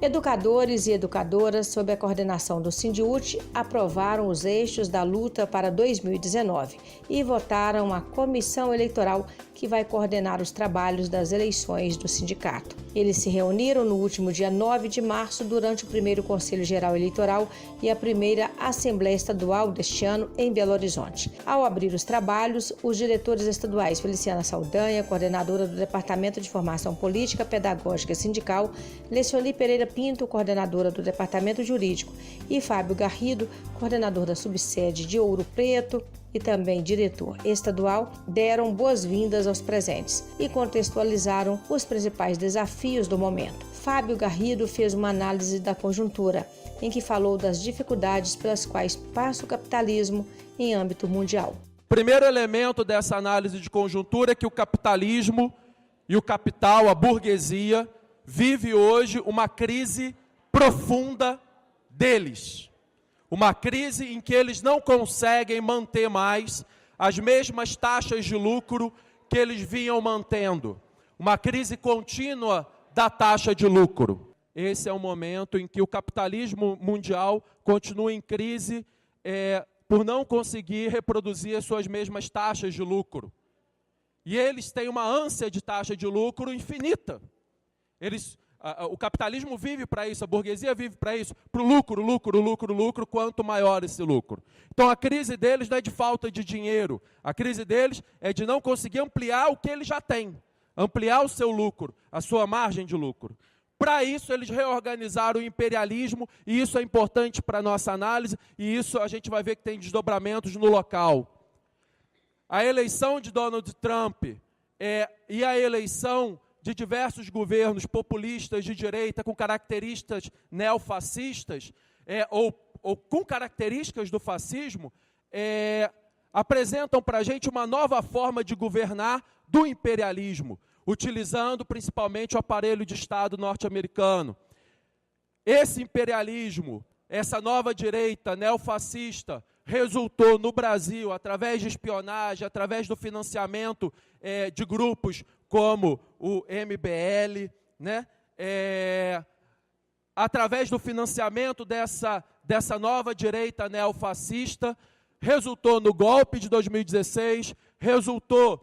Educadores e educadoras, sob a coordenação do Sindiúti, aprovaram os eixos da luta para 2019 e votaram a comissão eleitoral que vai coordenar os trabalhos das eleições do sindicato. Eles se reuniram no último dia 9 de março durante o primeiro Conselho Geral Eleitoral e a primeira Assembleia Estadual deste ano em Belo Horizonte. Ao abrir os trabalhos, os diretores estaduais Feliciana Saldanha, coordenadora do Departamento de Formação Política, Pedagógica e Sindical, Lecioni Pereira Pinto, coordenadora do Departamento Jurídico, e Fábio Garrido, coordenador da subsede de Ouro Preto e também diretor estadual, deram boas-vindas aos presentes e contextualizaram os principais desafios do momento. Fábio Garrido fez uma análise da conjuntura, em que falou das dificuldades pelas quais passa o capitalismo em âmbito mundial. O primeiro elemento dessa análise de conjuntura é que o capitalismo e o capital, a burguesia, vive hoje uma crise profunda deles. Uma crise em que eles não conseguem manter mais as mesmas taxas de lucro que eles vinham mantendo. Uma crise contínua da taxa de lucro. Esse é o momento em que o capitalismo mundial continua em crise por não conseguir reproduzir as suas mesmas taxas de lucro. E eles têm uma ânsia de taxa de lucro infinita. O capitalismo vive para isso, a burguesia vive para isso, para o lucro, quanto maior esse lucro. Então a crise deles não é de falta de dinheiro, a crise deles é de não conseguir ampliar o que eles já têm, ampliar o seu lucro, a sua margem de lucro. Para isso eles reorganizaram o imperialismo, e isso é importante para a nossa análise, e isso a gente vai ver que tem desdobramentos no local. A eleição de Donald Trump e a eleição de diversos governos populistas de direita com características neofascistas, ou com características do fascismo, apresentam para a gente uma nova forma de governar do imperialismo, utilizando principalmente o aparelho de Estado norte-americano. Esse imperialismo, essa nova direita neofascista, resultou no Brasil, através de espionagem, através do financiamento de grupos como o MBL, né? Através do financiamento dessa nova direita neofascista, resultou no golpe de 2016, resultou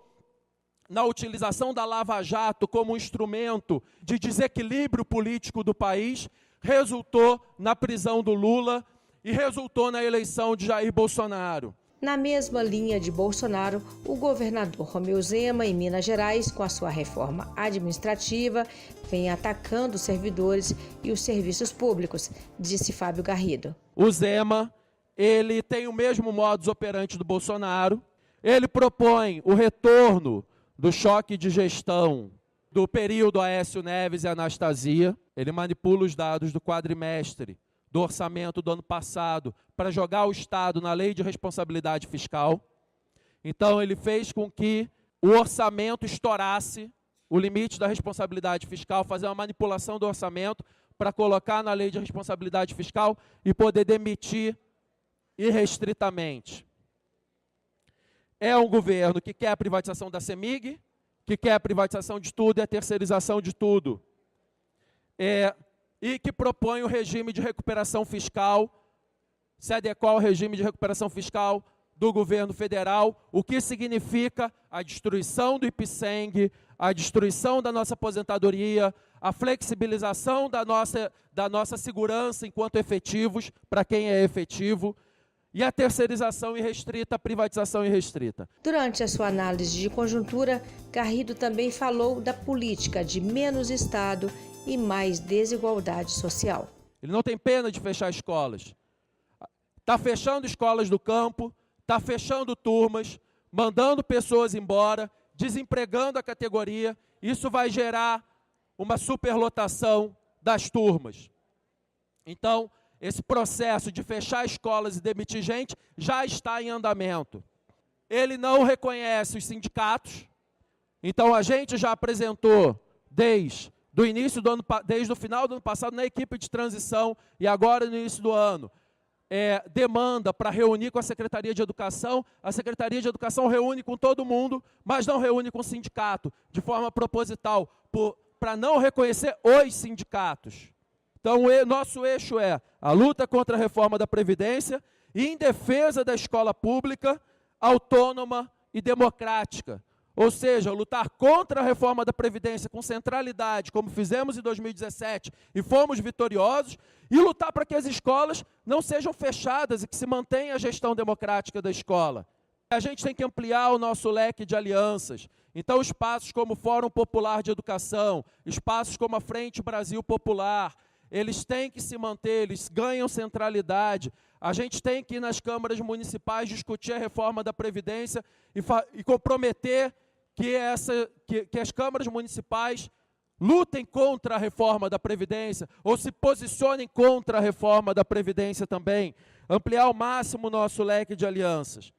na utilização da Lava Jato como instrumento de desequilíbrio político do país, resultou na prisão do Lula e resultou na eleição de Jair Bolsonaro. Na mesma linha de Bolsonaro, o governador Romeu Zema, em Minas Gerais, com a sua reforma administrativa, vem atacando os servidores e os serviços públicos, disse Fábio Garrido. O Zema, ele tem o mesmo modus operandi do Bolsonaro, ele propõe o retorno do choque de gestão do período Aécio Neves e Anastasia, ele manipula os dados do quadrimestre do orçamento do ano passado para jogar o Estado na lei de responsabilidade fiscal. Então, ele fez com que o orçamento estourasse o limite da responsabilidade fiscal, fazer uma manipulação do orçamento para colocar na lei de responsabilidade fiscal e poder demitir irrestritamente. É um governo que quer a privatização da CEMIG, que quer a privatização de tudo e a terceirização de tudo. E que propõe o regime de recuperação fiscal, se adequar ao regime de recuperação fiscal do governo federal, o que significa a destruição do IPSENG, a destruição da nossa aposentadoria, a flexibilização da nossa segurança enquanto efetivos, para quem é efetivo, e a terceirização irrestrita, a privatização irrestrita. Durante a sua análise de conjuntura, Garrido também falou da política de menos Estado e mais desigualdade social. Ele não tem pena de fechar escolas. Está fechando escolas do campo, está fechando turmas, mandando pessoas embora, desempregando a categoria. Isso vai gerar uma superlotação das turmas. Então, esse processo de fechar escolas e demitir gente já está em andamento. Ele não reconhece os sindicatos. Então, a gente já apresentou desde o final do ano passado na equipe de transição e agora no início do ano, demanda para reunir com a Secretaria de Educação. A Secretaria de Educação reúne com todo mundo, mas não reúne com o sindicato, de forma proposital, para não reconhecer os sindicatos, Então, nosso eixo é a luta contra a reforma da Previdência e em defesa da escola pública, autônoma e democrática. Ou seja, lutar contra a reforma da Previdência com centralidade, como fizemos em 2017 e fomos vitoriosos, e lutar para que as escolas não sejam fechadas e que se mantenha a gestão democrática da escola. A gente tem que ampliar o nosso leque de alianças. Então, espaços como o Fórum Popular de Educação, espaços como a Frente Brasil Popular, eles têm que se manter, eles ganham centralidade. A gente tem que ir nas câmaras municipais discutir a reforma da Previdência e comprometer que as câmaras municipais lutem contra a reforma da Previdência ou se posicionem contra a reforma da Previdência também. Ampliar ao máximo o nosso leque de alianças.